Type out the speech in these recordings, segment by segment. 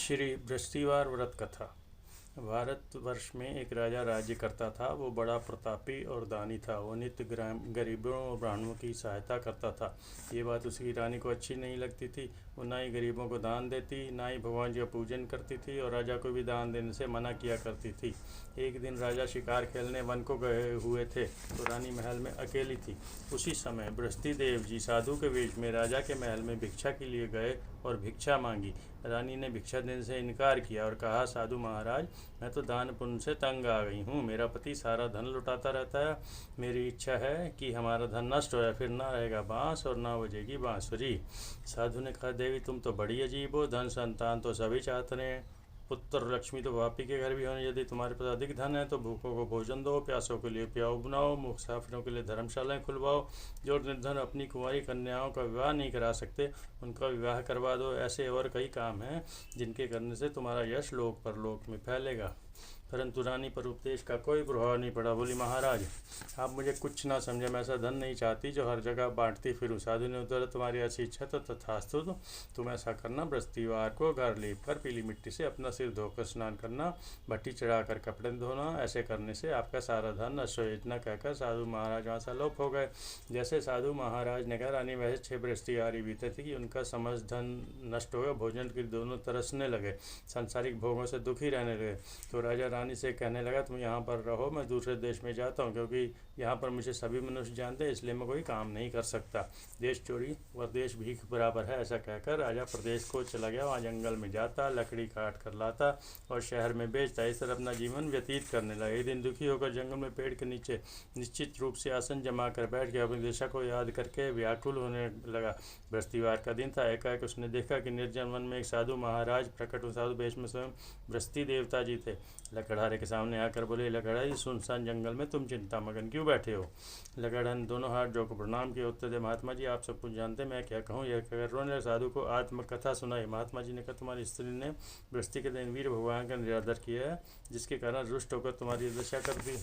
श्री बृहस्पतिवार व्रत कथा। भारतवर्ष में एक राजा राज्य करता था। वो बड़ा प्रतापी और दानी था। वो नित्य गरीबों और ब्राह्मणों की सहायता करता था। ये बात उसकी रानी को अच्छी नहीं लगती थी। वो ना ही गरीबों को दान देती, ना ही भगवान जी का पूजन करती थी और राजा को भी दान देने से मना किया करती थी। एक दिन राजा शिकार खेलने वन को गए हुए थे तो रानी महल में अकेली थी। उसी समय बृहस्पति देव जी साधु के वेश में राजा के महल में भिक्षा के लिए गए और भिक्षा मांगी। रानी ने भिक्षा देने से इनकार किया और कहा, साधु महाराज, मैं तो दान पुण्य से तंग आ गई हूँ। मेरा पति सारा धन लुटाता रहता है। मेरी इच्छा है कि हमारा धन नष्ट हो जाए, फिर ना रहेगा बांस और ना बजेगी बांसुरी। साधु ने कहा, देवी तुम तो बड़ी अजीब हो। धन संतान तो सभी चाहते हैं, पुत्र और लक्ष्मी तो वापी के घर भी होने। यदि तुम्हारे पास अधिक धन है तो भूखों को भोजन दो, प्यासों के लिए प्याऊ बनाओ, मुसाफिरों के लिए धर्मशालाएं खुलवाओ। जो निर्धन अपनी कुंवारी कन्याओं का विवाह नहीं करा सकते उनका विवाह करवा दो। ऐसे और कई काम हैं जिनके करने से तुम्हारा यश लोक परलोक में फैलेगा। परंतु रानी पर उपदेश का कोई प्रभाव नहीं पड़ा। बोली, महाराज आप मुझे कुछ ना समझे, मैं ऐसा धन नहीं चाहती जो हर जगह बांटती फिरूँ। साधु ने उत्तर, तुम्हारी ऐसी इच्छा तो तथास्तु। तुम ऐसा करना, बृहस्पतिवार को घर लीप कर पीली मिट्टी से अपना सिर धोकर स्नान करना, भट्टी चढ़ाकर कपड़े धोना। ऐसे करने से आपका सारा धन नष्ट हो। इतना कहकर साधु महाराज वहाँ से अलोप हो गए। जैसे साधु महाराज ने कहा, रानी वैसे 6 बृहस्पतिवार बीते थे कि उनका समस्त धन नष्ट हो गया। भोजन के दोनों तरसने लगे, सांसारिक भोगों से दुखी रहने लगे। तो राजा रानी से कहने लगा, तुम यहाँ पर रहो, मैं दूसरे देश में जाता हूँ, क्योंकि यहाँ पर मुझे सभी मनुष्य जानते हैं, इसलिए मैं कोई काम नहीं कर सकता। देश चोरी व देश भीख बराबर है। ऐसा कहकर राजा प्रदेश को चला गया। वहाँ जंगल में जाता, लकड़ी काट कर लाता और शहर में बेचता। इस तरह अपना जीवन व्यतीत करने लगा। एक दिन दुखी होकर जंगल में पेड़ के नीचे निश्चित रूप से आसन जमा कर बैठ गया। अपनी दिशा को याद करके व्याकुल होने लगा। बृहस्पतिवार का दिन था। एकाएक उसने देखा कि निर्जन वन में एक साधु महाराज प्रकट हुए। साधु वेश में स्वयं बृहस्पति देवता जी थे। लकड़हारे के सामने आकर बोले, लकड़हारे, सुनसान जंगल में तुम चिंता मगन क्यों बैठे हो? लकड़हारे ने दोनों हाथ जोड़कर प्रणाम किए। उत्तर दे, महात्मा जी आप सब कुछ जानते, मैं क्या कहूँ। यह कहकर उन्होंने साधु को आत्मकथा सुनाई। महात्मा जी ने कहा, तुम्हारी स्त्री ने बृहस्पति के दिन वीर भगवान का निरादर किया है, जिसके कारण रुष्ट होकर तुम्हारी दशा कर दी।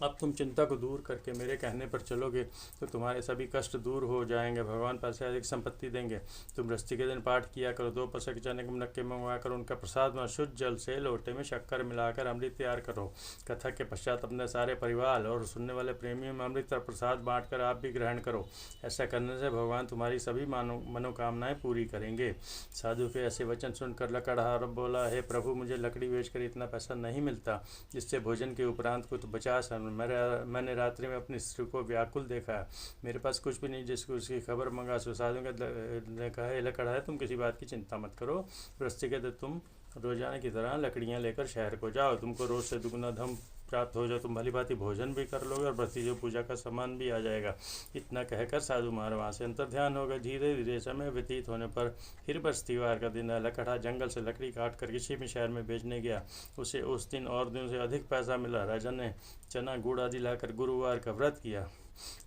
अब तुम चिंता को दूर करके मेरे कहने पर चलोगे तो तुम्हारे सभी कष्ट दूर हो जाएंगे। भगवान पास से अधिक संपत्ति देंगे। तुम बृहस्पति के दिन पाठ किया करो। 2 पसक चने के मुनक्के मंगवाकर उनका प्रसाद में शुद्ध जल से लोटे में शक्कर मिलाकर अमृत तैयार करो। कथा के पश्चात अपने सारे परिवार और सुनने वाले प्रेमियों में अमृत और प्रसाद बांटकर आप भी ग्रहण करो। ऐसा करने से भगवान तुम्हारी सभी मनोकामनाएं पूरी करेंगे। साधु के ऐसे वचन सुनकर लकड़हारा बोला, हे प्रभु, मुझे लकड़ी बेचकर इतना पैसा नहीं मिलता जिससे भोजन के उपरांत कुछ बचा सकूं। मैंने रात्रि में अपनी स्त्री को व्याकुल देखा है। मेरे पास कुछ भी नहीं जिसको उसकी खबर मंगा सो। साधु ने कहा, लकड़हारे, तुम किसी बात की चिंता मत करो। बृहस्पति के दिन तुम रोजाना की तरह लकड़ियां लेकर शहर को जाओ। तुमको रोज से दुगना धन प्राप्त हो जाए। तुम भली भांति भोजन भी कर लोगे और बृहस्पति जो पूजा का सामान भी आ जाएगा। इतना कहकर साधु महाराज वहाँ से अंतर ध्यान हो गए। धीरे धीरे समय व्यतीत होने पर फिर बृहस्पतिवार का दिन लकड़हारा जंगल से लकड़ी काट कर किसी भी शहर में बेचने गया। उसे उस दिन और दिनों से अधिक पैसा मिला। राजा ने चना गुड़ आदि लाकर गुरुवार का व्रत किया।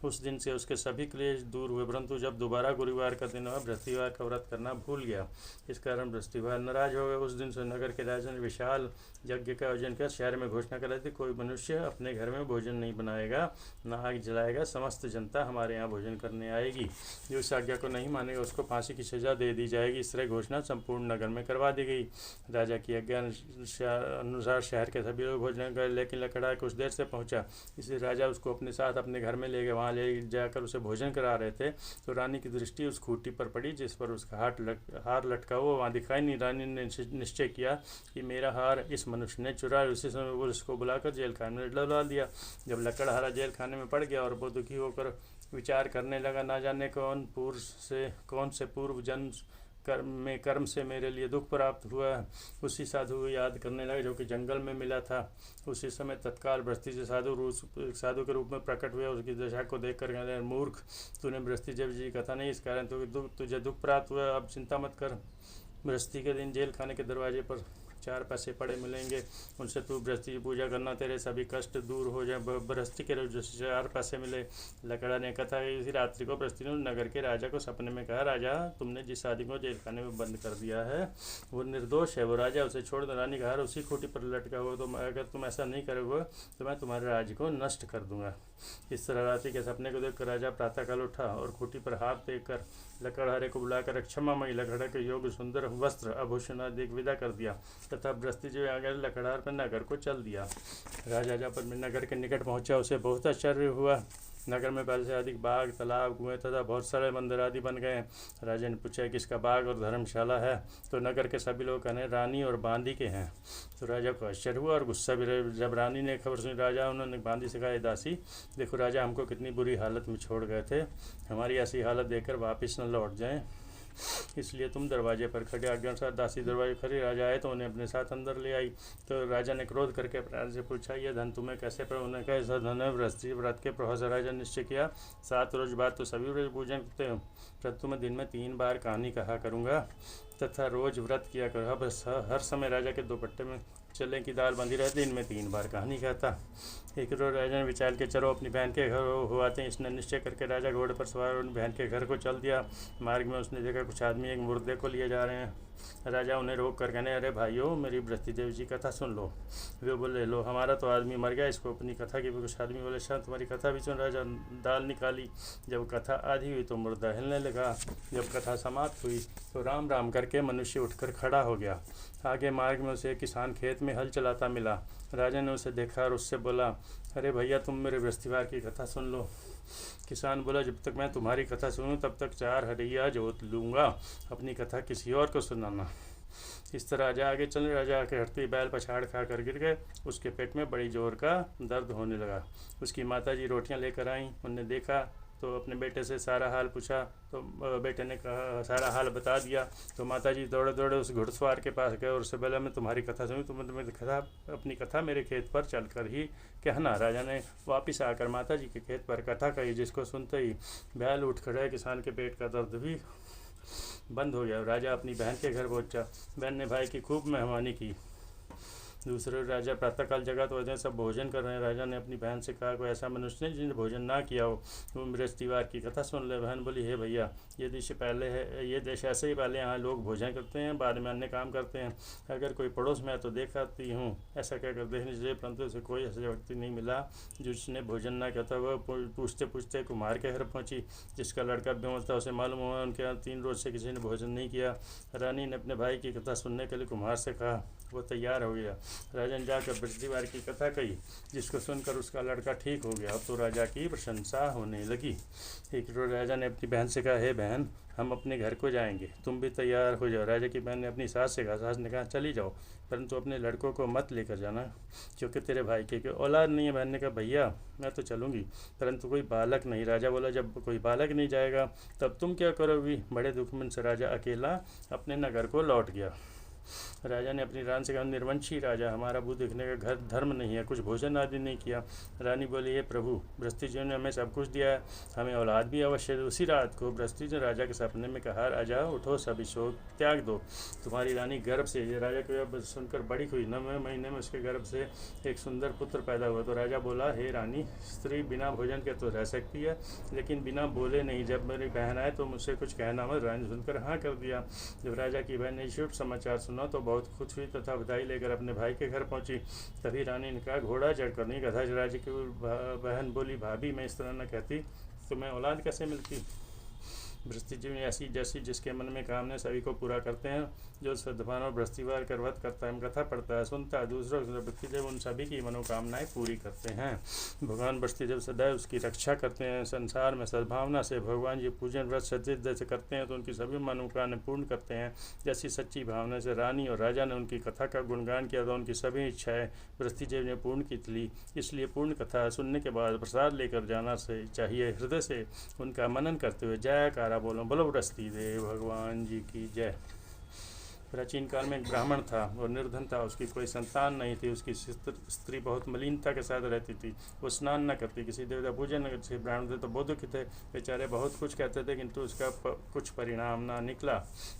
उस दिन से उसके सभी क्लेश दूर हुए। परंतु जब दोबारा गुरुवार का दिन हुआ, बृहस्पतिवार का व्रत करना भूल गया। इस कारण बृहस्पतिवार नाराज हो गए। उस दिन से नगर के राजा ने विशाल यज्ञ का आयोजन कर शहर में घोषणा कर दी, कोई मनुष्य अपने घर में भोजन नहीं बनाएगा, न आग जलाएगा। समस्त जनता हमारे यहाँ भोजन करने आएगी। जो इस आज्ञा को नहीं मानेगा उसको फांसी की सजा दे दी जाएगी। इस तरह घोषणा संपूर्ण नगर में करवा दी गई। राजा की आज्ञा अनुसार शहर के सभी लोग भोजन गए, लेकिन लकड़हारा कुछ देर से पहुँचा, इसलिए राजा उसको अपने साथ अपने घर में ले गए। वहाँ ले जाकर उसे भोजन करा रहे थे तो रानी की दृष्टि उस खूंटी पर पड़ी जिस पर उसका हार लटका हुआ वहाँ दिखाई नहीं। रानी ने निश्चय किया कि मेरा हार इस मनुष्य ने चुराया। उसी समय वो उसको बुलाकर जेल खाने में डलवा दिया। जब लकड़हारा जेल खाने में पड़ गया और वो दुखी होकर विचार करने लगा, ना जाने कौन से पूर्व जन्म कर्म से मेरे लिए दुख प्राप्त हुआ है, उसी साधु को याद करने लगा जो कि जंगल में मिला था। उसी समय तत्काल बृहस्पति से साधु के रूप में प्रकट हुआ। उसकी दशा को देखकर कहने, मूर्ख, तूने बृहस्पति देव जी की कथा नहीं, इस कारण तुझे दुख प्राप्त हुआ। अब चिंता मत कर। बृहस्पति के दिन जेल खाने के दरवाजे पर 4 पैसे पड़े मिलेंगे, उनसे तू बृहस्पति की पूजा करना, तेरे सभी कष्ट दूर हो जाए। बृहस्पति के रोज 4 पैसे मिले। लकड़ा ने कथा इसी रात्रि को बृहस्पति ने नगर के राजा को सपने में कहा, राजा, तुमने जिस आदमी को जेल खाने में बंद कर दिया है वो निर्दोष है, वो राजा, उसे छोड़ दो। रानी कहा, उसी खूंटी पर लटका हुआ, तो अगर तुम ऐसा नहीं करोगे तो मैं तुम्हारे राज्य को नष्ट कर दूंगा। इस तरह रात्रि के सपने को देखकर राजा प्रातःकाल उठा और खूंटी पर हाथ देकर लकड़हारे को बुलाकर क्षमामयी लकड़ा के योग्य सुंदर वस्त्र आभूषण आदि विदा कर दिया तथा बृहस्पति आगे लकड़हार पर नगर को चल दिया। राजा जब नगर के निकट पहुंचा उसे बहुत आश्चर्य हुआ। नगर में पहले से अधिक बाग, तालाब, कुएं तथा बहुत सारे मंदिर आदि बन गए। राजा ने पूछा किसका बाग और धर्मशाला है, तो नगर के सभी लोग कहने रानी और बांदी के हैं। तो राजा को आश्चर्य हुआ और गुस्सा भी रहे। जब रानी ने खबर सुनी राजा उन्होंने बांदी से कहा, दासी देखो राजा हमको कितनी बुरी हालत में छोड़ गए थे, हमारी ऐसी हालत देखकर वापस न लौट जाएं, इसलिए तुम दरवाजे पर खड़े। आज्ञानुसार दासी दरवाजे खड़ी। राजा आए तो उन्हें अपने साथ अंदर ले आई। तो राजा ने क्रोध करके अपराध से पूछा, यह धन तुम्हें कैसे पर? उन्होंने कहा ऐसा धन है बृहस्पति व्रत के प्रभाव से राजा ने निश्चय किया 7 रोज बाद तो सभी रोज पूजन करते हो, परंतु मैं दिन में 3 बार कहानी कहा करूँगा तथा रोज व्रत किया करूँगा। बस हर समय राजा के दोपट्टे में चले की दाल बंधी रहती, इनमें 3 बार कहानी कहता। एक रोज राजा ने विचार के चलो अपनी बहन के घर हो आते हैं। इसने निश्चय करके राजा घोड़े पर सवार अपनी बहन के घर को चल दिया। मार्ग में उसने देखा कुछ आदमी एक मुर्दे को लिए जा रहे हैं। राजा उन्हें रोक कर कहने, अरे भाइयों मेरी बृहस्पति देवी जी कथा सुन लो। वे बोले, लो हमारा तो आदमी मर गया, इसको अपनी कथा की। कुछ आदमी बोले, शायद तुम्हारी कथा भी सुन। राजा दाल निकाली। जब कथा आधी हुई तो मुर्दा हिलने लगा। जब कथा समाप्त हुई तो राम राम करके मनुष्य उठकर खड़ा हो गया। आगे मार्ग में उसे किसान खेत में हल चलाता मिला। राजा ने उसे देखा और उससे बोला, अरे भैया तुम मेरे बृहस्पतिवार की कथा सुन लो। किसान बोला, जब तक मैं तुम्हारी कथा सुनूं तब तक 4 हरिया जोत लूँगा, अपनी कथा किसी और को सुनाना। इस तरह राजा आगे चले। राजा के हटते बैल पछाड़ खा कर गिर गए। उसके पेट में बड़ी जोर का दर्द होने लगा। उसकी माताजी रोटियां लेकर आईं। उनने देखा तो अपने बेटे से सारा हाल पूछा, तो बेटे ने कहा सारा हाल बता दिया। तो माताजी दौड़े दौड़े उस घुड़सवार के पास गए और उससे बोला, मैं तुम्हारी कथा सुनी, अपनी कथा मेरे खेत पर चलकर ही कहना। राजा ने वापस आकर माताजी के खेत पर कथा कही, जिसको सुनते ही बैल उठ खड़े। किसान के पेट का दर्द भी बंद हो गया। राजा अपनी बहन के घर पहुंचा। बहन ने भाई की खूब मेहमानी की। दूसरे राजा प्रातःकाल जगा तो वजह सब भोजन कर रहे हैं। राजा ने अपनी बहन से कहा, कोई ऐसा मनुष्य नहीं जिसने भोजन ना किया हो, वो बृहस्पतिवार की कथा सुन ले। बहन बोली, हे भैया ये देश ऐसे ही पहले यहाँ लोग भोजन करते हैं, बाद में अन्य काम करते हैं। अगर कोई पड़ोस में है तो देखाती हूँ, ऐसा कहकर देखने चाहिए, परंतु उसे कोई ऐसा व्यक्ति नहीं मिला जिसने भोजन ना किया था। वह पूछते पूछते कुम्हार के घर पहुँची, जिसका लड़का बेमौत था। उसे मालूम हुआ उनके यहाँ 3 रोज से किसी ने भोजन नहीं किया। रानी ने अपने भाई की कथा सुनने के लिए कुम्हार से कहा। वो तैयार हो गया। राजा ने जाकर बृहस्पतिवार की कथा कही, जिसको सुनकर उसका लड़का ठीक हो गया। अब तो राजा की प्रशंसा होने लगी। एक रोज राजा ने अपनी बहन से कहा, हे बहन हम अपने घर को जाएंगे, तुम भी तैयार हो जाओ। राजा की बहन ने अपनी सास से कहा। सास ने कहा, चली जाओ, परंतु अपने लड़कों को मत लेकर जाना, क्योंकि तेरे भाई के औलाद नहीं है। बहन ने कहा, भैया मैं तो चलूँगी, परंतु कोई बालक नहीं। राजा बोला, जब कोई बालक नहीं जाएगा तब तुम क्या करोगी? बड़े दुखमन से राजा अकेला अपने नगर को लौट गया। राजा ने अपनी रानी से कहा, निर्वंशी राजा, हमारा बुद्ध देखने का घर धर्म नहीं है, कुछ भोजन आदि नहीं किया। रानी बोली, ये प्रभु बृहस्पति जी ने हमें सब कुछ दिया है, हमें औलाद भी अवश्य। उसी रात को बृहस्पति जी राजा के सपने में कहा, राजा उठो, सभी शोक त्याग दो, तुम्हारी रानी गर्भ से। ये राजा को सुनकर बड़ी हुई। 9वें महीने में उसके गर्भ से एक सुंदर पुत्र पैदा हुआ। तो राजा बोला, हे रानी, स्त्री बिना भोजन के तो रह सकती है, लेकिन बिना बोले नहीं। जब मेरी बहन आए तो मुझसे कुछ कहना मत। रानी सुनकर हाँ कर दिया। जब राजा की बहन ने शुभ समाचार सुना तो बहुत खुश हुई तथा बधाई लेकर अपने भाई के घर पहुंची। तभी रानी ने कहा, घोड़ा चढ़कर नहीं गधा। राजा की बहन बोली, भाभी मैं इस तरह न कहती तो मैं औलाद कैसे मिलती? बृहस्पति जी ने ऐसी जैसी जिसके मन में कामना सभी को पूरा करते हैं। जो सद्भावना बृहस्पतिवार कर व्रत करता है, कथा पढ़ता है, सुनता है, दूसरों बृहस्पतिदेव उन सभी की मनोकामनाएं पूरी करते हैं। भगवान बृहस्पतिदेव सदैव उसकी रक्षा करते हैं। संसार में सद्भावना से भगवान जी पूजन व्रत सच्चे से करते हैं तो उनकी सभी मनोकामनाएं पूर्ण करते हैं। जैसी सच्ची भावना से रानी और राजा ने उनकी कथा का गुणगान किया तो उनकी सभी इच्छाएं बृहस्पतिदेव ने पूर्ण की थी। इसलिए पूर्ण कथा सुनने के बाद प्रसाद लेकर जाना से चाहिए। हृदय से उनका मनन करते हुए जयकारा बोलो, बोलो बृहस्पतिदेव भगवान जी की जय। प्राचीन काल में एक ब्राह्मण था और निर्धन था। उसकी कोई संतान नहीं थी। उसकी स्त्री बहुत मलिनता के साथ रहती थी। वो स्नान न करती, किसी देवता पूजन न करती। ब्राह्मण थे तो बौद्ध थे, बेचारे बहुत कुछ कहते थे, किंतु उसका कुछ परिणाम ना निकला।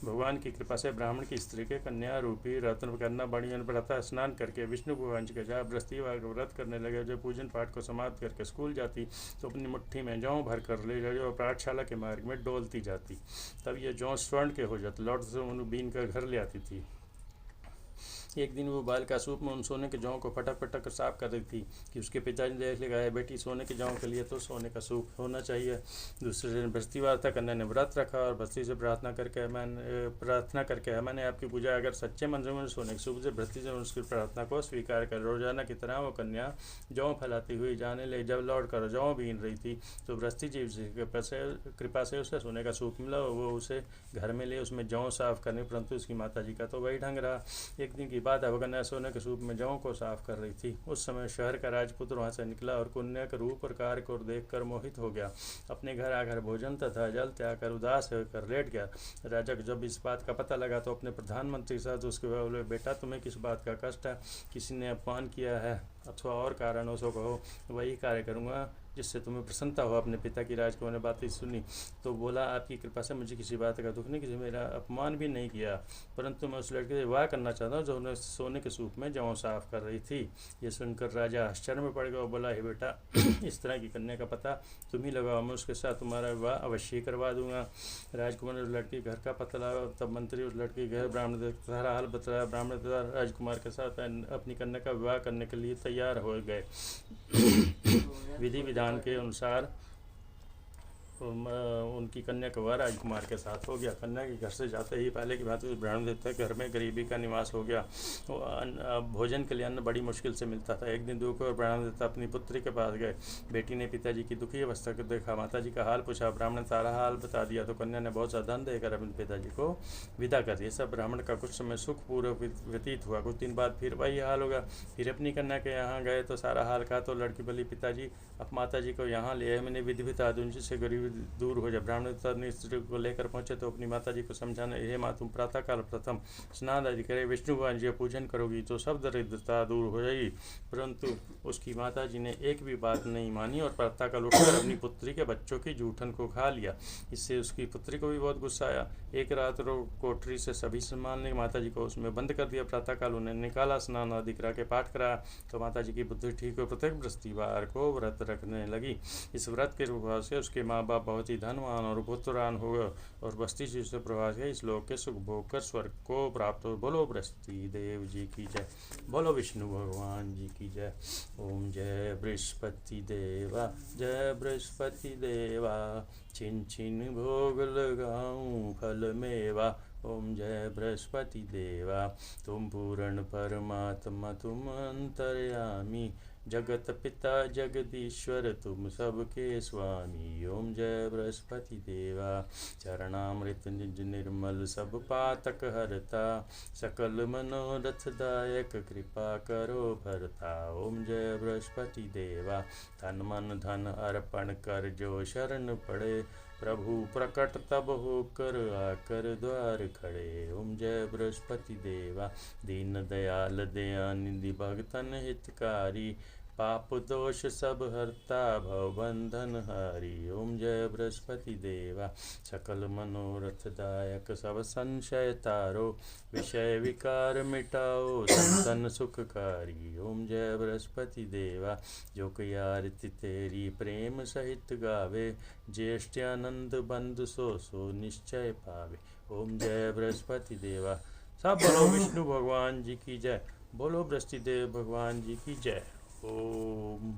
भगवान की कृपा से ब्राह्मण की स्त्री के कन्या रूपी रत्न करना बड़ी पड़ता। स्नान करके विष्णु भगवान जी का जहाँ बृहस्पतिवार को व्रत करने लगे। जब पूजन पाठ को समाप्त करके स्कूल जाती तो अपनी मुट्ठी में जौ भर कर ले जाती और पाठशाला के मार्ग में डोलती जाती। तब ये जौ स्वर्ण के हो जाते। लौट से उन्हें बीन कर घर ले आती थी। एक दिन वो बाल का सूप में उन सोने के जौं को फटक फटक कर साफ कर रही थी कि उसके पिताजी ने देख लिया, बेटी सोने के जौं के लिए तो सोने का सूप होना चाहिए। दूसरे दिन बृहस्पतिवार था। कन्या ने व्रत रखा और बस्ती से प्रार्थना करके मैंने आपकी पूजा अगर सच्चे मन से सोने के सूप से बृहस्पति से उसकी प्रार्थना को स्वीकार कर। रोजाना की तरह वो कन्या जौं फैलाती हुई जाने लगी। जब लौट कर जौं बीन रही थी तो बृहस्पति जी कृपा से उसे सोने का सूप मिला। वो उसे घर में ले उसमें जौं साफ करने, परंतु उसकी माता जी का तो वही ढंग रहा। एक दिन की बात है, कन्या सोने के सूप में जौं को साफ कर रही थी। उस समय शहर का राजपुत्र वहां से निकला और कन्या के रूप और कार्य को देखकर मोहित हो गया। अपने घर आकर भोजन तथा जल त्याग कर उदास होकर लेट गया। राजा को जब इस बात का पता लगा तो अपने प्रधानमंत्री के साथ उसके बोले, बेटा तुम्हें किस बात का कष्ट है? किसी ने अपमान किया है अथवा और कारणों से कहो, वही कार्य करूँगा जिससे तुम्हें प्रसन्नता हो। अपने पिता की राजकुमार ने बातें सुनी तो बोला, आपकी कृपा से मुझे किसी बात का दुख नहीं, किसी मेरा अपमान भी नहीं किया, परंतु मैं उस लड़के से विवाह करना चाहता हूँ जो उन्हें सोने के सूप में जौं साफ कर रही थी। ये सुनकर राजा आश्चर्य में पड़ गया और बोला, हे बेटा इस तरह की कन्या का पता तुम ही लगाओ, मैं उसके साथ तुम्हारा विवाह अवश्य ही करवा दूंगा। राजकुमार ने उस लड़की घर का पता लगाया। तब मंत्री उस लड़की घर ब्राह्मण सारा हाल बताया। ब्राह्मण राजकुमार के साथ अपनी कन्या का विवाह करने के लिए तैयार हो गए। विधि विधान के अनुसार उनकी कन्या का विवाह राजकुमार के साथ हो गया। कन्या के घर से जाते ही पहले की बात ब्राह्मण देवता के घर में गरीबी का निवास हो गया। भोजन के लिए अन्न बड़ी मुश्किल से मिलता था। एक दिन दोपहर ब्राह्मण देवता अपनी पुत्री के पास गए। बेटी ने पिताजी की दुखी अवस्था को देखा, माताजी का हाल पूछा, ब्राह्मण सारा हाल बता दिया तो कन्या ने बहुत सा धन देकर अपने पिताजी को विदा कर दिया। सब ब्राह्मण का कुछ समय सुखपूर्वक व्यतीत हुआ। कुछ दिन बाद फिर वही हाल होगा। फिर अपनी कन्या के यहाँ गए तो सारा हाल कहा तो लड़की बोली, पिताजी अब माताजी को यहाँ ले आए, मैंने विधि बता दूँ जिससे गरीबी दूर हो जाए। ब्राह्मण ने स्त्री को लेकर पहुंचे तो अपनी माताजी को समझाने, हे माँ तुम प्रातःकाल प्रथम स्नान आदि करे विष्णु भगवान जी पूजन करोगी तो सब दरिद्रता दूर हो जाएगी। परंतु उसकी माताजी ने एक भी बात नहीं मानी और प्रातःकाल उठकर अपनी पुत्री के बच्चों की जूठन को खा लिया। इससे उसकी पुत्री को भी बहुत गुस्सा आया। एक रात कोठरी से सभी सामान ने माताजी को उसमें बंद कर दिया। प्रातःकाल उन्हें निकाला, स्नान आदि करा के पाठ कराया तो माताजी की बुद्धि ठीक हो प्रत्येक बृहस्पतिवार को व्रत रखने लगी। इस व्रत के प्रभाव से उसके माँ बाप बहुत ही धनवान और पुत्रवान हो गए और बस्ती जी से प्रभाव से इस लोक के सुख भोग कर स्वर्ग को प्राप्त हो। बोलो बृहस्पति देव जी की जय, बोलो विष्णु भगवान जी की जय। ओम जय बृहस्पति देवा, जय बृहस्पति देवा, छिन छिन भोग लगाऊं फल मेवा। ओम जय बृहस्पति देवा, तुम पूर्ण परमात्मा तुम अंतर्यामी, जगत पिता जगदीश्वर तुम सबके स्वामी। ओम जय बृहस्पति देवा, चरणामृत निज निर्मल सब पातक हरता, सकल मनोरथ दायक कृपा करो भरता। ओम जय बृहस्पति देवा, तन मन धन अर्पण कर जो शरण पड़े, प्रभु प्रकट तब होकर आकर द्वार खड़े। ओम जय बृहस्पति देवा, दीन दयाल दयानिधि भगतन हितकारी, पाप दोष सब हरता भवबंधन हारी। ओम जय बृहस्पति देवा, सकल मनोरथ दायक सब संशय तारो, विषय विकार मिटाओ संतन सुखकारी। ओम जय बृहस्पति देवा, जो कोई आरती तेरी प्रेम सहित गावे, ज्येष्ठानंद बंधु सो निश्चय पावे। ओम जय बृहस्पति देवा। सब बोलो विष्णु भगवान जी की जय, बोलो बृहस्पति देव भगवान जी की जय। ओम।